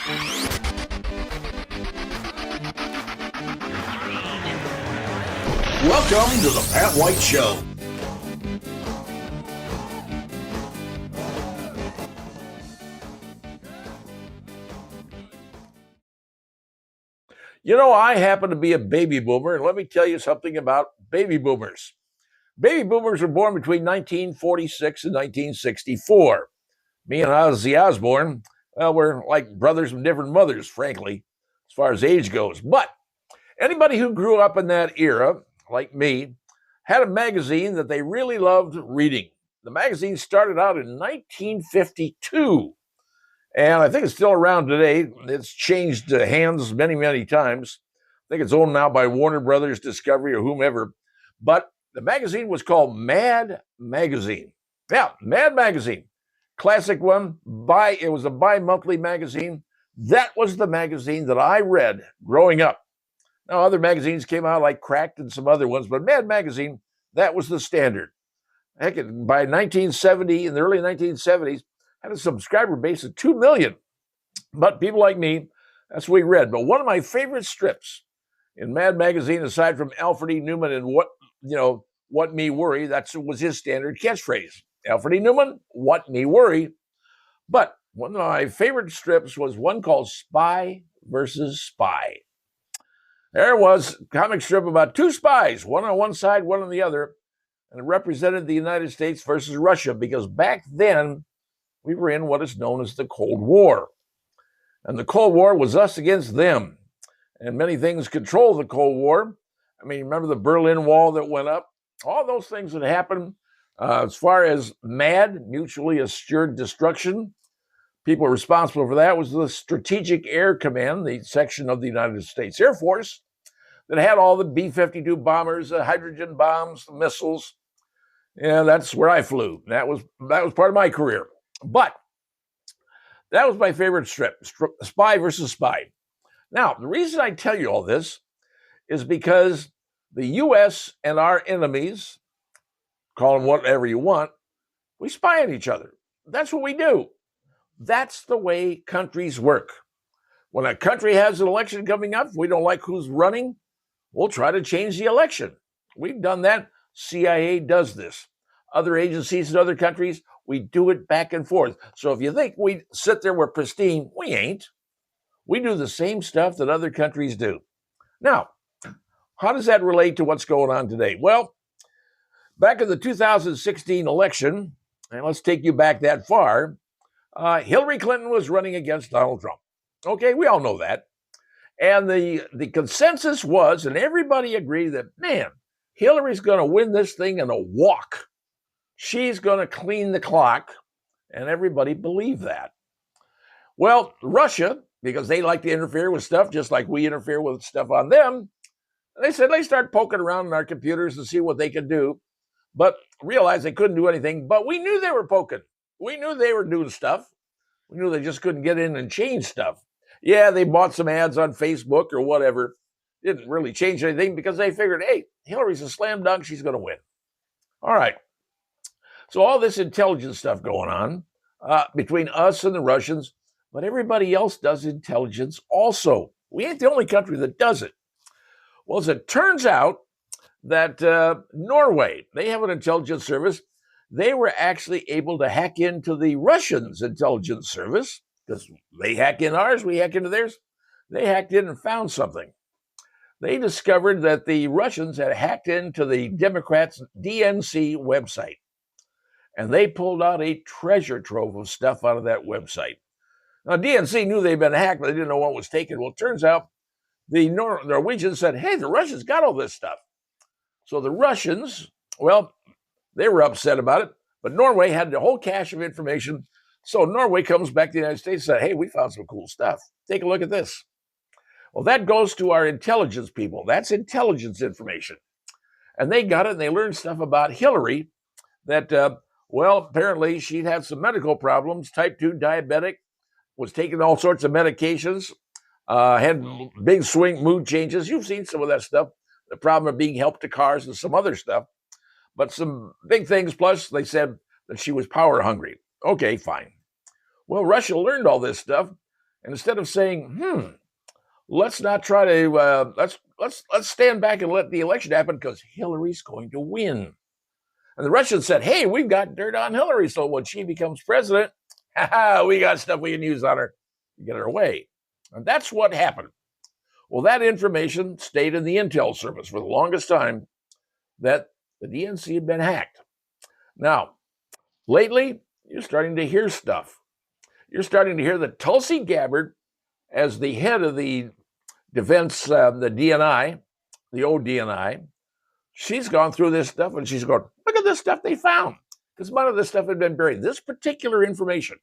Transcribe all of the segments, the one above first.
Welcome to the Pat White Show. You know, I happen to be a baby boomer, and let me tell you something about baby boomers. Baby boomers were born between 1946 and 1964. Me and Ozzy Osbourne, well, we're like brothers from different mothers, frankly, as far as age goes. But anybody who grew up in that era, like me, had a magazine that they really loved reading. The magazine started out in 1952, and I think it's still around today. It's changed hands many, many times. I think it's owned now by Warner Brothers, Discovery, or whomever. But the magazine was called Mad Magazine. Yeah, Mad Magazine. Classic one. It was a bi-monthly magazine. That was the magazine that I read growing up. Now, other magazines came out like Cracked and some other ones, but Mad Magazine, that was the standard. Heck, by 1970, in the early 1970s, had a subscriber base of 2 million. But people like me, that's what we read. But one of my favorite strips in Mad Magazine, aside from Alfred E. Newman and What Me Worry, that was his standard catchphrase. Alfred E. Newman, What Me Worry. But one of my favorite strips was one called Spy versus Spy. There was a comic strip about two spies, one on one side, one on the other, and it represented the United States versus Russia, because back then we were in what is known as the Cold War. And the Cold War was us against them. And many things controlled the Cold War. I mean, remember the Berlin Wall that went up? All those things that happened as far as MAD, mutually assured destruction. People responsible for that was the Strategic Air Command, the section of the United States Air Force that had all the B-52 bombers, the hydrogen bombs, the missiles. Yeah, that's where I flew. That was part of my career. But that was my favorite strip, Spy versus Spy. Now, the reason I tell you all this is because the U.S. and our enemies, call them whatever you want, we spy on each other. That's what we do. That's the way countries work. When a country has an election coming up, if we don't like who's running, we'll try to change the election. We've done that. CIA does this. Other agencies in other countries, we do it back and forth. So if you think we sit there, we're pristine, we ain't. We do the same stuff that other countries do. Now, how does that relate to what's going on today? Well, back in the 2016 election, and let's take you back that far, Hillary Clinton was running against Donald Trump. Okay, we all know that. And the consensus was, and everybody agreed that, man, Hillary's going to win this thing in a walk. She's going to clean the clock, and everybody believed that. Well, Russia, because they like to interfere with stuff just like we interfere with stuff on them, they said they start poking around in our computers to see what they could do, but realized they couldn't do anything. But we knew they were poking. We knew they were doing stuff. We knew they just couldn't get in and change stuff. Yeah, they bought some ads on Facebook or whatever. Didn't really change anything because they figured, hey, Hillary's a slam dunk. She's going to win. All right. So all this intelligence stuff going on between us and the Russians, but everybody else does intelligence also. We ain't the only country that does it. Well, as it turns out that Norway, they have an intelligence service. They were actually able to hack into the Russians' intelligence service, because they hack in ours, we hack into theirs. They hacked in and found something. They discovered that the Russians had hacked into the Democrats' DNC website, and they pulled out a treasure trove of stuff out of that website. Now, DNC knew they'd been hacked, but they didn't know what was taken. Well, it turns out the Norwegians said, hey, the Russians got all this stuff. So the Russians, well, they were upset about it, but Norway had the whole cache of information. So Norway comes back to the United States and said, hey, we found some cool stuff. Take a look at this. Well, that goes to our intelligence people. That's intelligence information. And they got it, and they learned stuff about Hillary that, apparently she'd had some medical problems, type 2 diabetic, was taking all sorts of medications, had big swing mood changes. You've seen some of that stuff, the problem of being helped to cars and some other stuff. But some big things, plus they said that she was power hungry. Okay, fine. Well, Russia learned all this stuff, And instead of saying, let's not try to let's stand back and let the election happen because Hillary's going to win. And the Russians said, hey, we've got dirt on Hillary, so when she becomes president, we got stuff we can use on her to get her away. And that's what happened. Well, that information stayed in the intel service for the longest time, that the DNC had been hacked. Now, lately, you're starting to hear stuff. You're starting to hear that Tulsi Gabbard, as the head of the defense, the DNI, the old DNI, she's gone through this stuff and she's going, look at this stuff they found. Because none of this stuff had been buried. This particular information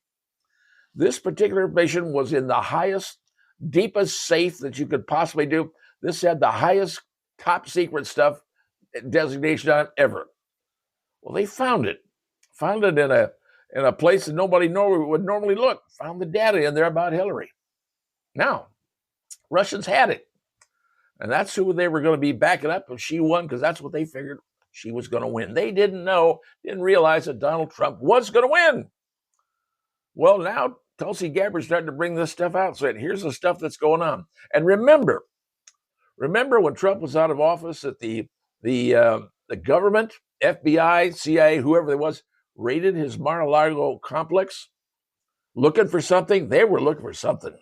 was in the highest, deepest safe that you could possibly do. This had the highest top secret stuff designation on it ever. Well, they found it in a place that nobody would normally look. Found the data in there about Hillary. Now, Russians had it. And that's who they were going to be backing up if she won, because that's what they figured she was going to win. They didn't realize that Donald Trump was going to win. Well, now Tulsi Gabbard's starting to bring this stuff out. So here's the stuff that's going on. And remember when Trump was out of office, that the government, FBI, CIA, whoever it was, raided his Mar-a-Lago complex looking for something? They were looking for something.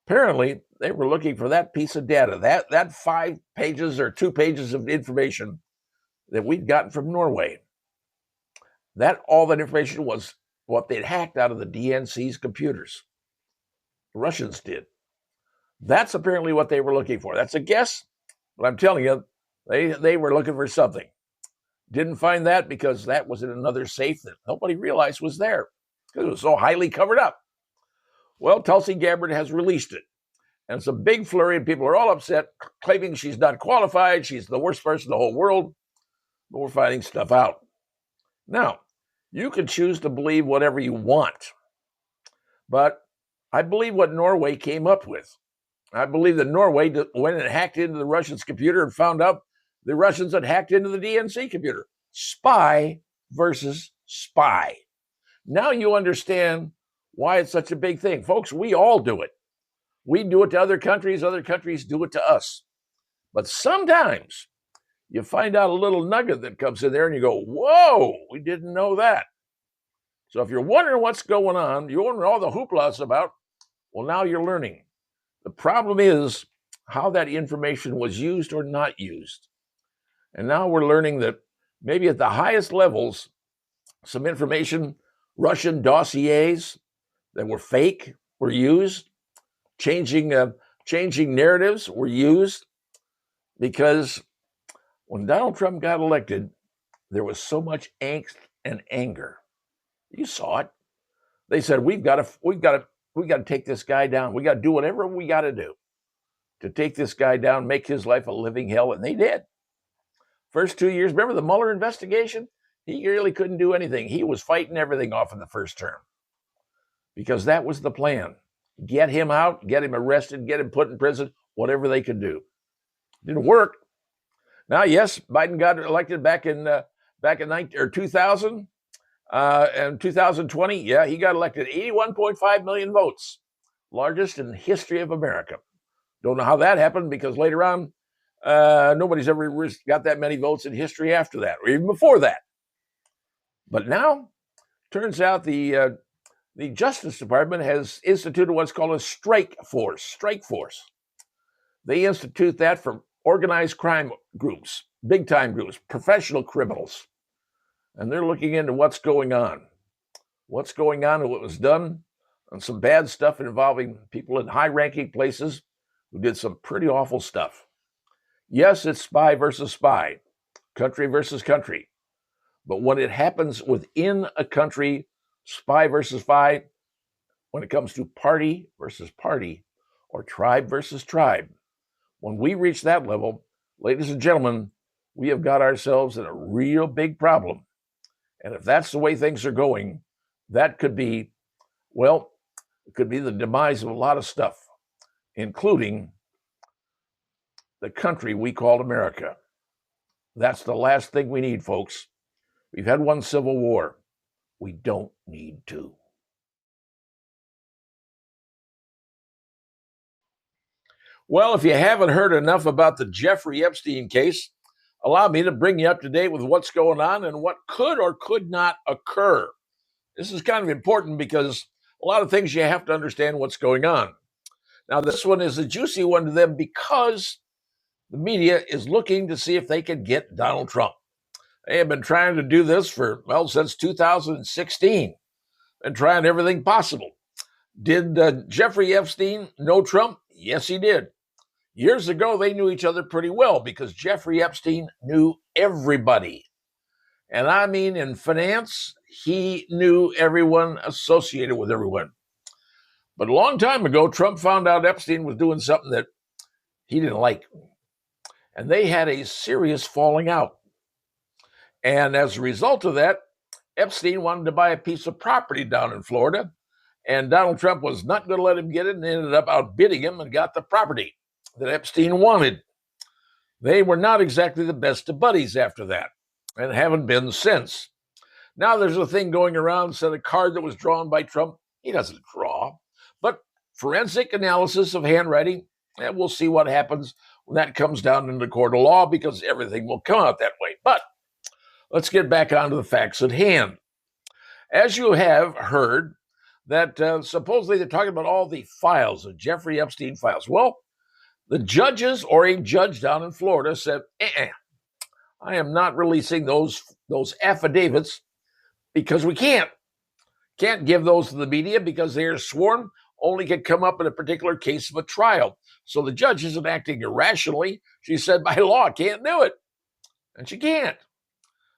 Apparently, they were looking for that piece of data, that 5 pages or 2 pages of information that we'd gotten from Norway. All that information was what they'd hacked out of the DNC's computers. The Russians did. That's apparently what they were looking for. That's a guess, but I'm telling you, they were looking for something. Didn't find that because that was in another safe that nobody realized was there because it was so highly covered up. Well, Tulsi Gabbard has released it. And it's a big flurry, and people are all upset, claiming she's not qualified, she's the worst person in the whole world, but we're finding stuff out. Now, you can choose to believe whatever you want, but I believe what Norway came up with. I believe that Norway went and hacked into the Russians' computer and found out the Russians had hacked into the DNC computer. Spy versus spy. Now you understand why it's such a big thing. Folks, we all do it. We do it to other countries do it to us. But sometimes you find out a little nugget that comes in there and you go, whoa, we didn't know that. So if you're wondering what's going on, you're wondering all the hoopla about, well, now you're learning. The problem is how that information was used or not used. And now we're learning that maybe at the highest levels, some information, Russian dossiers that were fake were used. Changing narratives were used, because when Donald Trump got elected, there was so much angst and anger. You saw it. They said, we've got to take this guy down. We got to do whatever we got to do to take this guy down, make his life a living hell, and they did. First 2 years, remember the Mueller investigation? He really couldn't do anything. He was fighting everything off in the first term because that was the plan. Get him out, get him arrested, get him put in prison, whatever they could do. Didn't work. Now, yes, Biden got elected back in 2000 and 2020. Yeah, he got elected 81.5 million votes, largest in the history of America. Don't know how that happened, because later on, nobody's ever got that many votes in history after that, or even before that. But now, turns out the Justice Department has instituted what's called a strike force. They institute that for organized crime groups, big-time groups, professional criminals. And they're looking into what's going on and what was done, and some bad stuff involving people in high-ranking places who did some pretty awful stuff. Yes, it's spy versus spy, country versus country. But when it happens within a country, spy versus spy, when it comes to party versus party or tribe versus tribe, when we reach that level, ladies and gentlemen, we have got ourselves in a real big problem. And if that's the way things are going, that could be, well, it could be the demise of a lot of stuff, including the country we call America. That's the last thing we need, folks. We've had one civil war. We don't need two. Well, if you haven't heard enough about the Jeffrey Epstein case, allow me to bring you up to date with what's going on and what could or could not occur. This is kind of important because a lot of things you have to understand what's going on. Now, this one is a juicy one to them because the media is looking to see if they can get Donald Trump. They have been trying to do this for, well, since 2016 and trying everything possible. Did Jeffrey Epstein know Trump? Yes, he did. Years ago, they knew each other pretty well because Jeffrey Epstein knew everybody. And I mean, in finance, he knew everyone associated with everyone. But a long time ago, Trump found out Epstein was doing something that he didn't like. And they had a serious falling out. And as a result of that, Epstein wanted to buy a piece of property down in Florida. And Donald Trump was not going to let him get it and ended up outbidding him and got the property that Epstein wanted. They were not exactly the best of buddies after that and haven't been since. Now there's a thing going around, said a card that was drawn by Trump. He doesn't draw, but forensic analysis of handwriting, and we'll see what happens when that comes down into the court of law because everything will come out that way. But let's get back onto the facts at hand. As you have heard, that supposedly they're talking about all the files, the Jeffrey Epstein files. Well, the judges or a judge down in Florida said, I am not releasing those affidavits because we can't give those to the media because they are sworn, only can come up in a particular case of a trial. So the judge isn't acting irrationally. She said, by law, I can't do it. And she can't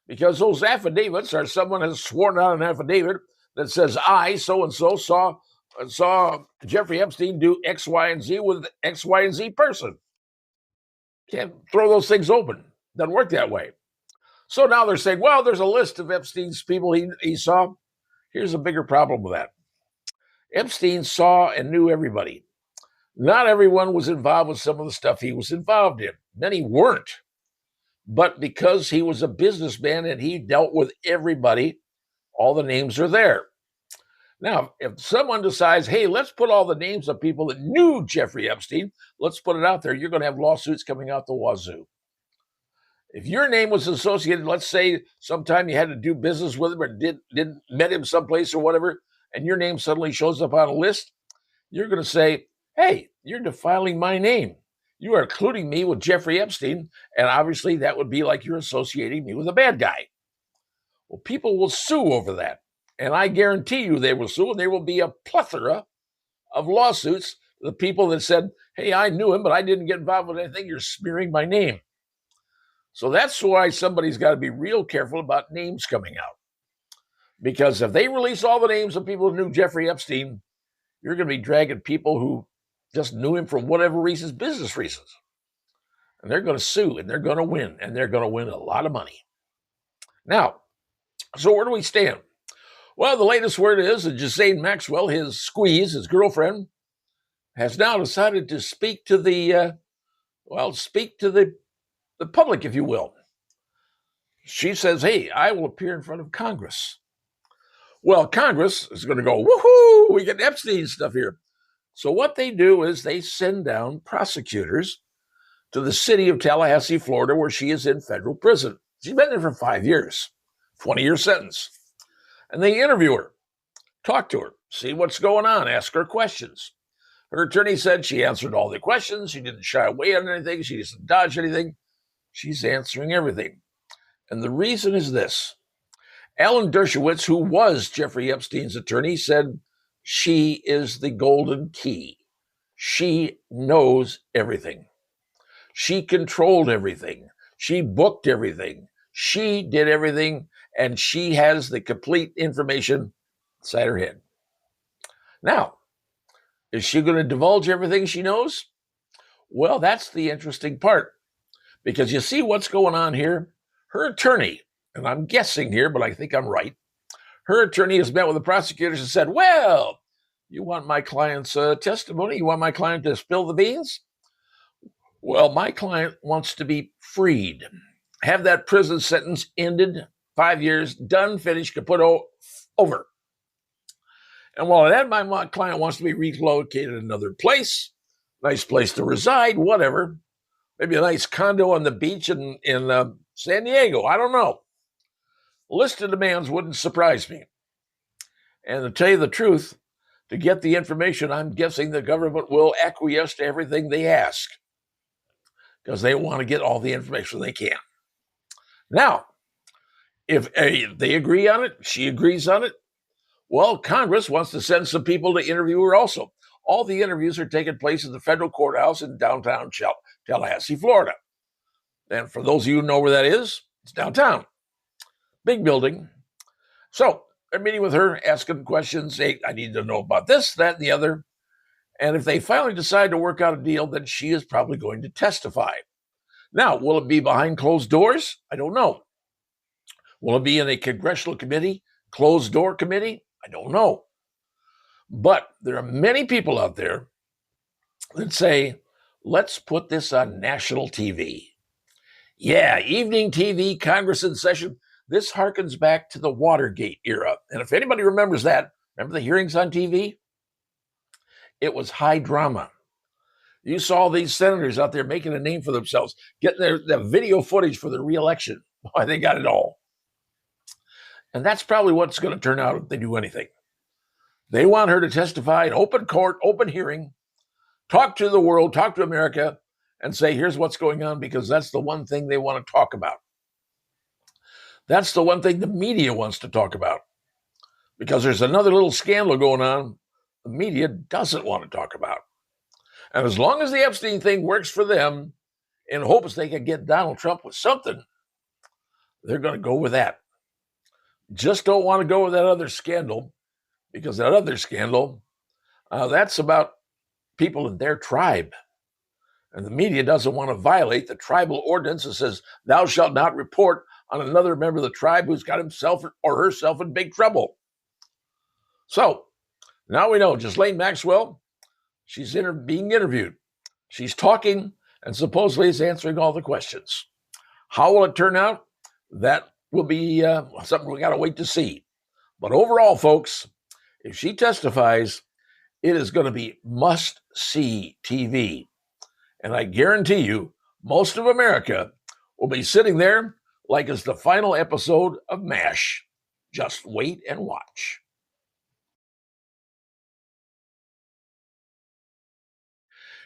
because those affidavits are someone has sworn out an affidavit that says I, so-and-so, saw Jeffrey Epstein do X, Y, and Z with X, Y, and Z person. Can't throw those things open. Doesn't work that way. So now they're saying, well, there's a list of Epstein's people he saw. Here's a bigger problem with that. Epstein saw and knew everybody. Not everyone was involved with some of the stuff he was involved in. Many weren't. But because he was a businessman and he dealt with everybody, all the names are there. Now, if someone decides, hey, let's put all the names of people that knew Jeffrey Epstein, let's put it out there, you're going to have lawsuits coming out the wazoo. If your name was associated, let's say sometime you had to do business with him or didn't met him someplace or whatever, and your name suddenly shows up on a list, you're going to say, hey, you're defiling my name. You are including me with Jeffrey Epstein, and obviously that would be like you're associating me with a bad guy. Well, people will sue over that. And I guarantee you they will sue, and there will be a plethora of lawsuits. The people that said, hey, I knew him, but I didn't get involved with anything. You're smearing my name. So that's why somebody's got to be real careful about names coming out. Because if they release all the names of people who knew Jeffrey Epstein, you're going to be dragging people who just knew him for whatever reasons, business reasons. And they're going to sue, and they're going to win, and they're going to win a lot of money. Now, so where do we stand? Well, the latest word is that Ghislaine Maxwell, his squeeze, his girlfriend, has now decided to speak to the public, if you will. She says, hey, I will appear in front of Congress. Well, Congress is going to go, woohoo, we get Epstein stuff here. So what they do is they send down prosecutors to the city of Tallahassee, Florida, where she is in federal prison. She's been there for 5 years, 20-year sentence. And they interview her, talk to her, see what's going on, ask her questions. Her attorney said she answered all the questions. She didn't shy away on anything. She didn't dodge anything. She's answering everything. And the reason is this. Alan Dershowitz, who was Jeffrey Epstein's attorney, said she is the golden key. She knows everything. She controlled everything. She booked everything. She did everything, and she has the complete information inside her head. Now, is she going to divulge everything she knows? Well, that's the interesting part, because you see what's going on here. Her attorney, and I'm guessing here, but I think I'm right, her attorney has met with the prosecutors and said, well, you want my client's testimony? You want my client to spill the beans? Well, my client wants to be freed. Have that prison sentence ended, 5 years, done, finished, kaput, over. And while that my client wants to be relocated another place, nice place to reside, whatever. Maybe a nice condo on the beach in San Diego. I don't know. List of demands wouldn't surprise me. And to tell you the truth, to get the information, I'm guessing the government will acquiesce to everything they ask because they want to get all the information they can. Now, if they agree on it, she agrees on it, well, Congress wants to send some people to interview her also. All the interviews are taking place at the federal courthouse in downtown Tallahassee, Florida. And for those of you who know where that is, it's downtown. Big building. So they're meeting with her, asking questions. Hey, I need to know about this, that, and the other. And if they finally decide to work out a deal, then she is probably going to testify. Now, will it be behind closed doors? I don't know. Will it be in a congressional committee, closed door committee? I don't know. But there are many people out there that say, let's put this on national TV. Yeah, evening TV, Congress in session. This harkens back to the Watergate era. And if anybody remembers that, remember the hearings on TV? It was high drama. You saw these senators out there making a name for themselves, getting their video footage for the reelection. Boy, they got it all. And that's probably what's going to turn out if they do anything. They want her to testify in open court, open hearing, talk to the world, talk to America, and say, here's what's going on, because that's the one thing they want to talk about. That's the one thing the media wants to talk about, because there's another little scandal going on the media doesn't want to talk about. And as long as the Epstein thing works for them in hopes they can get Donald Trump with something, they're going to go with that. Just don't want to go with that other scandal, because that other scandal, that's about people in their tribe. And the media doesn't want to violate the tribal ordinance that says, thou shalt not report on another member of the tribe who's got himself or herself in big trouble. So now we know Ghislaine Maxwell, she's being interviewed. She's talking and supposedly is answering all the questions. How will it turn out? That will be something we got to wait to see. But overall, folks, if she testifies, it is going to be must-see TV. And I guarantee you, most of America will be sitting there like it's the final episode of MASH. Just wait and watch.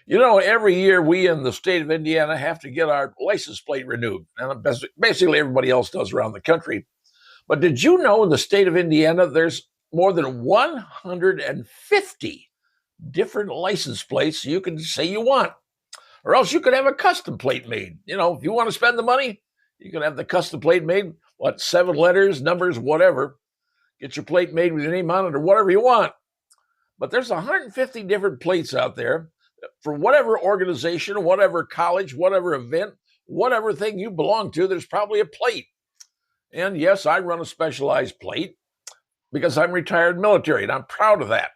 You know, every year we in the state of Indiana have to get our license plate renewed. And basically everybody else does around the country. But did you know in the state of Indiana, there's more than 150 different license plates you can say you want? Or else you could have a custom plate made. You know, if you want to spend the money, you can have the custom plate made, 7 letters, numbers, whatever. Get your plate made with your name on it or whatever you want. But there's 150 different plates out there for whatever organization, whatever college, whatever event, whatever thing you belong to, there's probably a plate. And yes, I run a specialized plate because I'm retired military and I'm proud of that.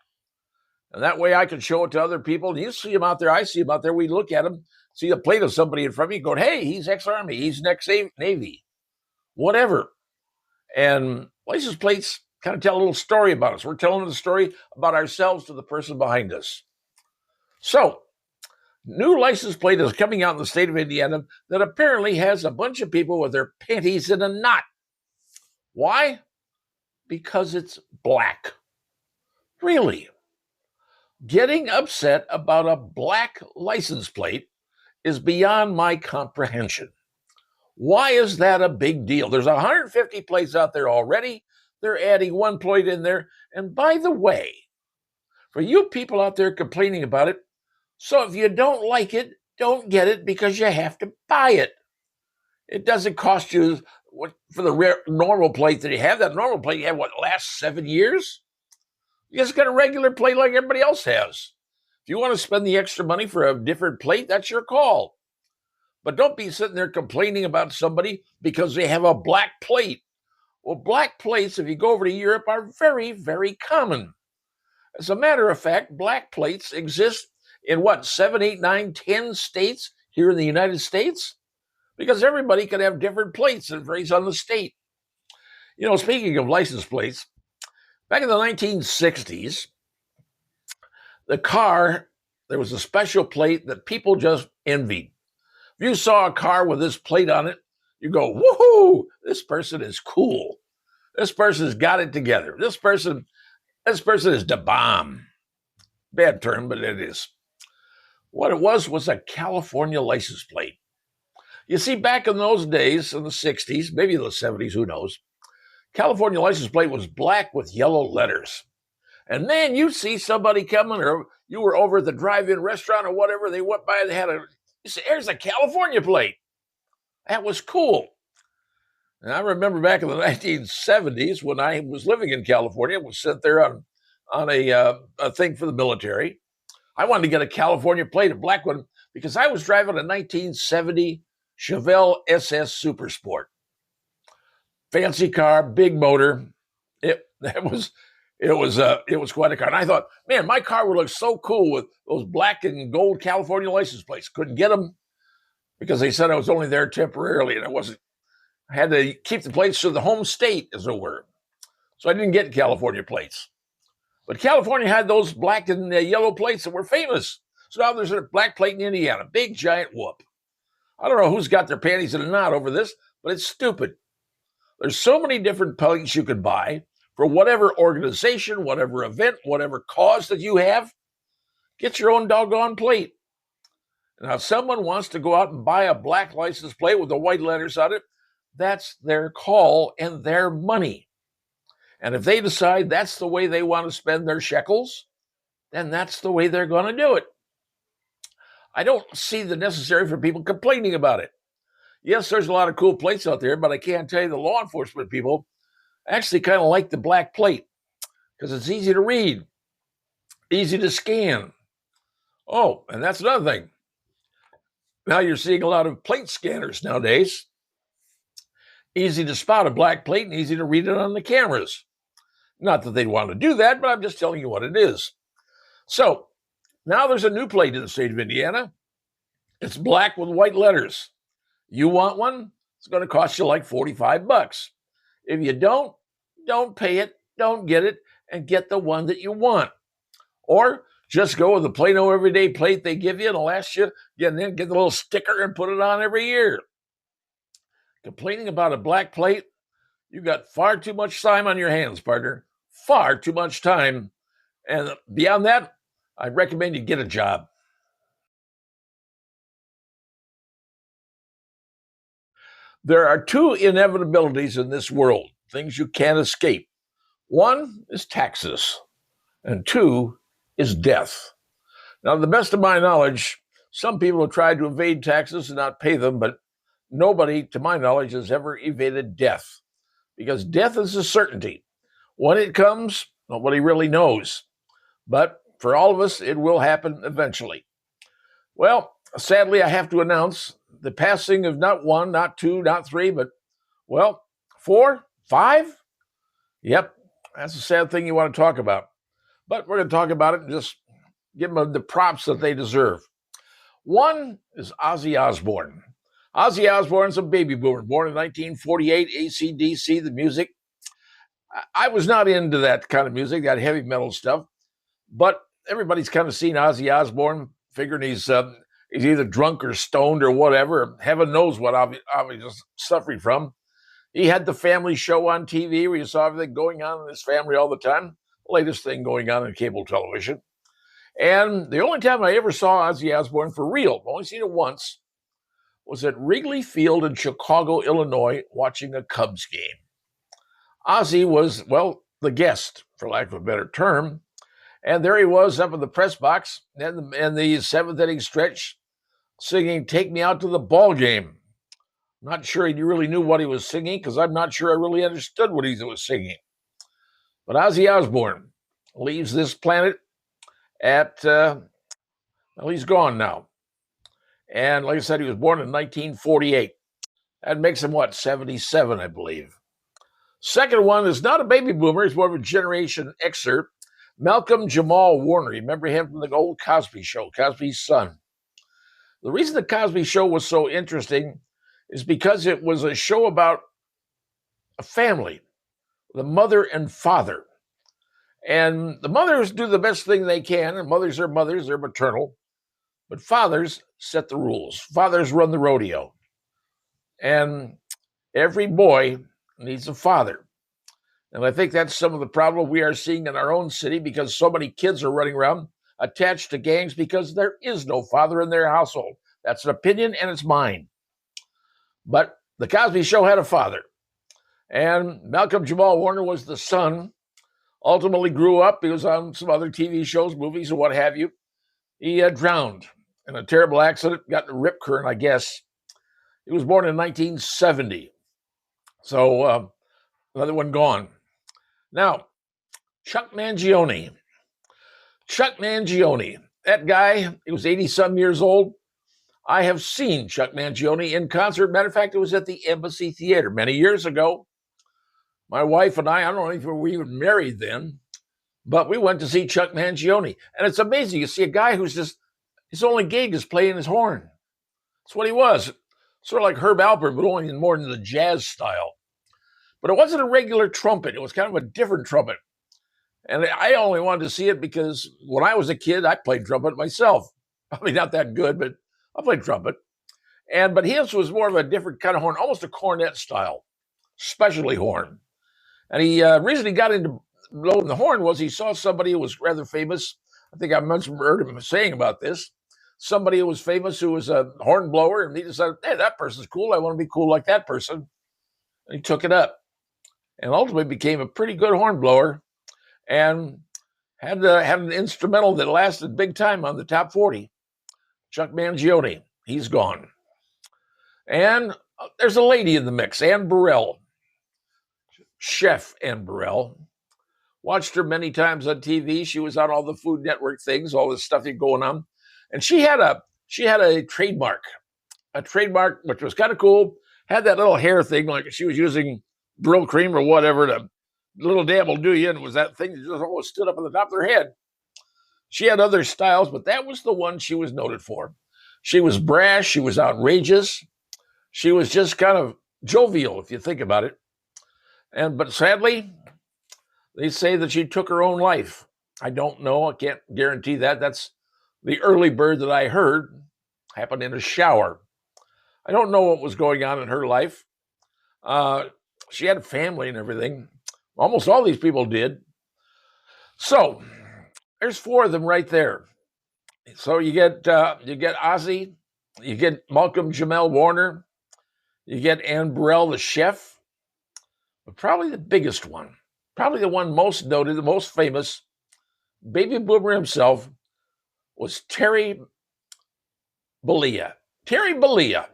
And that way I can show it to other people. And you see them out there, I see them out there. We look at them, see a plate of somebody in front of me going, hey, he's ex-Army, he's ex-Navy, whatever. And license plates kind of tell a little story about us. We're telling the story about ourselves to the person behind us. So, new license plate is coming out in the state of Indiana that apparently has a bunch of people with their panties in a knot. Why? Because it's black. Really? Getting upset about a black license plate is beyond my comprehension. Why is that a big deal? There's 150 plates out there already. They're adding one plate in there. And by the way, for you people out there complaining about it, so if you don't like it, don't get it because you have to buy it. It doesn't cost you for the normal plate that you have. That normal plate you have, lasts 7 years? You just got a regular plate like everybody else has. If you want to spend the extra money for a different plate, that's your call. But don't be sitting there complaining about somebody because they have a black plate. Well, black plates, if you go over to Europe, are very, very common. As a matter of fact, black plates exist in 7, 8, 9, 10 states here in the United States? Because everybody can have different plates. It varies on the state. You know, speaking of license plates, back in the 1960s, the car there was a special plate that people just envied. If you saw a car with this plate on it, you go, woohoo, this person is cool. This person's got it together. This person is the bomb. Bad term, but it is. What it was a California license plate. You see, back in those days, in the 60s, maybe the 70s, who knows, California license plate was black with yellow letters. And then you see somebody coming, or you were over at the drive-in restaurant or whatever, they went by, they had you say, there's a California plate. That was cool. And I remember back in the 1970s when I was living in California, was sent there on a thing for the military. I wanted to get a California plate, a black one, because I was driving a 1970 Chevelle SS Super Sport. Fancy car, big motor. It was quite a car. And I thought, man, my car would look so cool with those black and gold California license plates. Couldn't get them because they said I was only there temporarily, and I had to keep the plates to the home state, as it were. So I didn't get California plates. But California had those black and yellow plates that were famous. So now there's a black plate in Indiana, big giant whoop. I don't know who's got their panties in a knot over this, but it's stupid. There's so many different plates you could buy for whatever organization, whatever event, whatever cause that you have. Get your own doggone plate. Now, if someone wants to go out and buy a black license plate with the white letters on it, that's their call and their money. And if they decide that's the way they want to spend their shekels, then that's the way they're going to do it. I don't see the necessary for people complaining about it. Yes, there's a lot of cool plates out there, but I can't tell you the law enforcement people actually kind of like the black plate because it's easy to read, easy to scan. Oh, and that's another thing. Now you're seeing a lot of plate scanners nowadays. Easy to spot a black plate and easy to read it on the cameras. Not that they'd want to do that, but I'm just telling you what it is. So now there's a new plate in the state of Indiana. It's black with white letters. You want one? It's going to cost you like $45. If you don't pay it, don't get it, and get the one that you want. Or just go with the plain old everyday plate they give you and it'll last you, and then get the little sticker and put it on every year. Complaining about a black plate, you've got far too much time on your hands, partner. Far too much time. And beyond that, I recommend you get a job. There are two inevitabilities in this world, things you can't escape. One is taxes, and two is death. Now, to the best of my knowledge, some people have tried to evade taxes and not pay them, but nobody, to my knowledge, has ever evaded death, because death is a certainty. When it comes, nobody really knows. But for all of us, it will happen eventually. Well, sadly, I have to announce the passing of not one, not two, not three, but, well, 4, 5? Yep, that's a sad thing you want to talk about. But we're going to talk about it and just give them the props that they deserve. One is Ozzy Osbourne. Ozzy Osbourne's a baby boomer, born in 1948, AC/DC, the music. I was not into that kind of music, that heavy metal stuff, but everybody's kind of seen Ozzy Osbourne, figuring he's either drunk or stoned or whatever. Heaven knows what Ozzy was suffering from. He had the family show on TV where you saw everything going on in his family all the time, the latest thing going on in cable television. And the only time I ever saw Ozzy Osbourne for real, I've only seen it once, was at Wrigley Field in Chicago, Illinois, watching a Cubs game. Ozzy was, well, the guest, for lack of a better term. And there he was up in the press box in the seventh inning stretch singing "Take Me Out to the Ball Game." Not sure he really knew what he was singing because I'm not sure I really understood what he was singing. But Ozzy Osbourne leaves this planet at, well, he's gone now. And like I said, he was born in 1948. That makes him, 77, I believe. Second one is not a baby boomer. He's more of a Generation Xer. Malcolm Jamal Warner. You remember him from the old Cosby Show, Cosby's son. The reason the Cosby Show was so interesting is because it was a show about a family, the mother and father. And the mothers do the best thing they can, and mothers are mothers, they're maternal. But fathers set the rules. Fathers run the rodeo. And every boy needs a father. And I think that's some of the problem we are seeing in our own city, because so many kids are running around attached to gangs because there is no father in their household. That's an opinion, and it's mine. But the Cosby Show had a father. And Malcolm Jamal Warner was the son. Ultimately grew up. He was on some other TV shows, movies, and what have you. He drowned in a terrible accident, got in a rip current, I guess. He was born in 1970. So another one gone. Now, Chuck Mangione. Chuck Mangione, that guy, he was 80-some years old. I have seen Chuck Mangione in concert. Matter of fact, it was at the Embassy Theater many years ago. My wife and I don't know if we were even married then, but we went to see Chuck Mangione. And it's amazing. You see a guy who's just, his only gig is playing his horn. That's what he was. Sort of like Herb Alpert, but only more in the jazz style. But it wasn't a regular trumpet. It was kind of a different trumpet. And I only wanted to see it because when I was a kid, I played trumpet myself. Probably not that good, but I played trumpet. But his was more of a different kind of horn, almost a cornet style, specialty horn. And he reason he got into blowing the horn was he saw somebody who was rather famous. I think I heard him saying about this. Somebody who was famous who was a horn blower, and he decided, hey, that person's cool. I want to be cool like that person. And he took it up and ultimately became a pretty good horn blower and had an instrumental that lasted big time on the top 40. Chuck Mangione, he's gone. And there's a lady in the mix, Ann Burrell. Chef Ann Burrell. Watched her many times on TV. She was on all the Food Network things, all this stuff going on. And she had a trademark which was kind of cool. Had that little hair thing, like she was using Brill cream or whatever to little dab will do you, and it was that thing that just always stood up on the top of her head. She had other styles, but that was the one she was noted for. She was brash. She was outrageous. She was just kind of jovial, if you think about it. But sadly, they say that she took her own life. I don't know. I can't guarantee that. That's the early bird that I heard happened in a shower. I don't know what was going on in her life. She had a family and everything. Almost all these people did. So there's four of them right there. So you get Ozzy, you get Malcolm Jamal Warner, you get Ann Burrell, the chef, but probably the biggest one, probably the one most noted, the most famous, baby boomer himself, was Terry Bollea. Terry Bollea.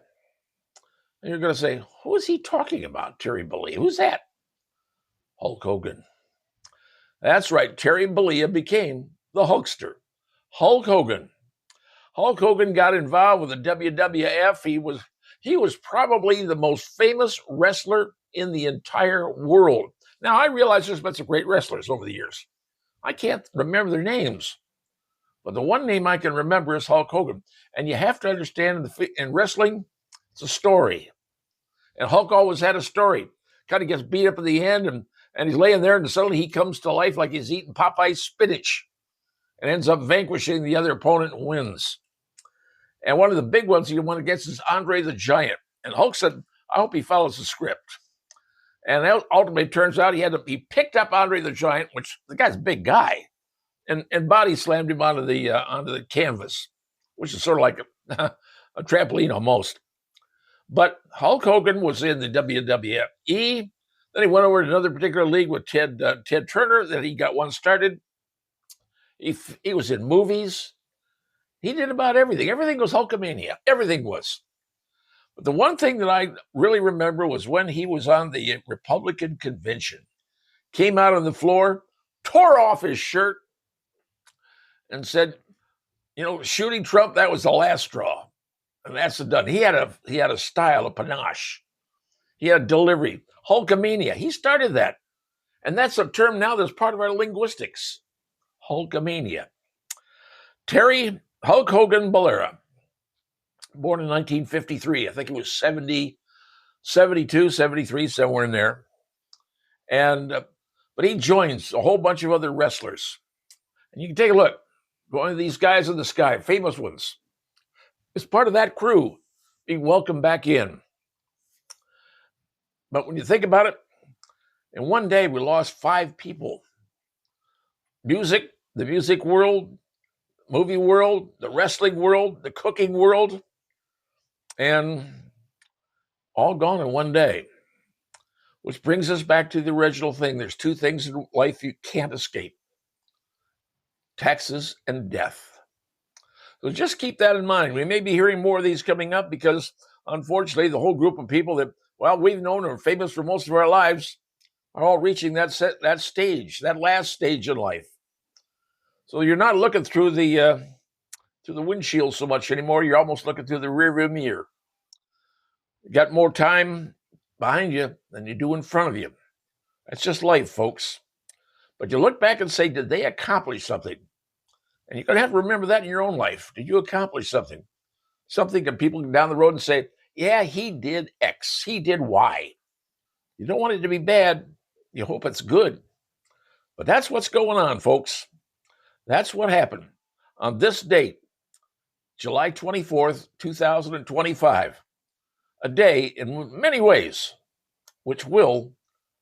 And you're going to say, who is he talking about, Terry Bollea? Who's that? Hulk Hogan. That's right. Terry Bollea became the Hulkster. Hulk Hogan. Hulk Hogan got involved with the WWF. He was probably the most famous wrestler in the entire world. Now, I realize there's been some great wrestlers over the years. I can't remember their names. But the one name I can remember is Hulk Hogan. And you have to understand in wrestling, it's a story. And Hulk always had a story. Kind of gets beat up at the end, and he's laying there, and suddenly he comes to life like he's eating Popeye's spinach and ends up vanquishing the other opponent and wins. And one of the big ones he won against is Andre the Giant. And Hulk said, I hope he follows the script. And that ultimately turns out he picked up Andre the Giant, which the guy's a big guy, and body slammed him onto the canvas, which is sort of like a trampoline almost. But Hulk Hogan was in the WWE. Then he went over to another particular league with Ted Turner that he got one started. He was in movies. He did about everything. Everything was Hulkamania. Everything was. But the one thing that I really remember was when he was on the Republican convention. Came out on the floor, tore off his shirt, and said, shooting Trump, that was the last straw. And that's done. He had a style, a panache. He had a delivery. Hulkamania. He started that. And that's a term now that's part of our linguistics. Hulkamania. Terry Hulk Hogan Bollea, born in 1953. I think it was 70, 72, 73, somewhere in there. And but he joins a whole bunch of other wrestlers. And you can take a look. One of these guys in the sky, famous ones, is part of that crew being welcomed back in. But when you think about it, in one day we lost 5 people. Music, the music world, movie world, the wrestling world, the cooking world, and all gone in one day. Which brings us back to the original thing. There's 2 things in life you can't escape: taxes and death. So just keep that in mind. We may be hearing more of these coming up because, unfortunately, the whole group of people that, well, we've known are famous for most of our lives are all reaching that stage, that last stage in life. So you're not looking through the windshield so much anymore. You're almost looking through the rearview mirror. You got more time behind you than you do in front of you. That's just life, folks. But you look back and say, did they accomplish something? And you're going to have to remember that in your own life. Did you accomplish something? Something that people down the road and say, yeah, he did X, he did Y. You don't want it to be bad. You hope it's good. But that's what's going on, folks. That's what happened on this date, July 24th, 2025. A day in many ways which will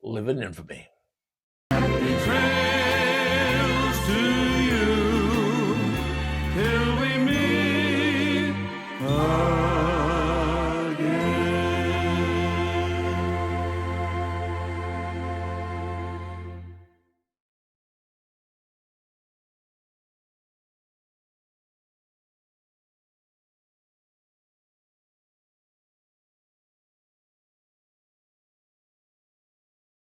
live in infamy.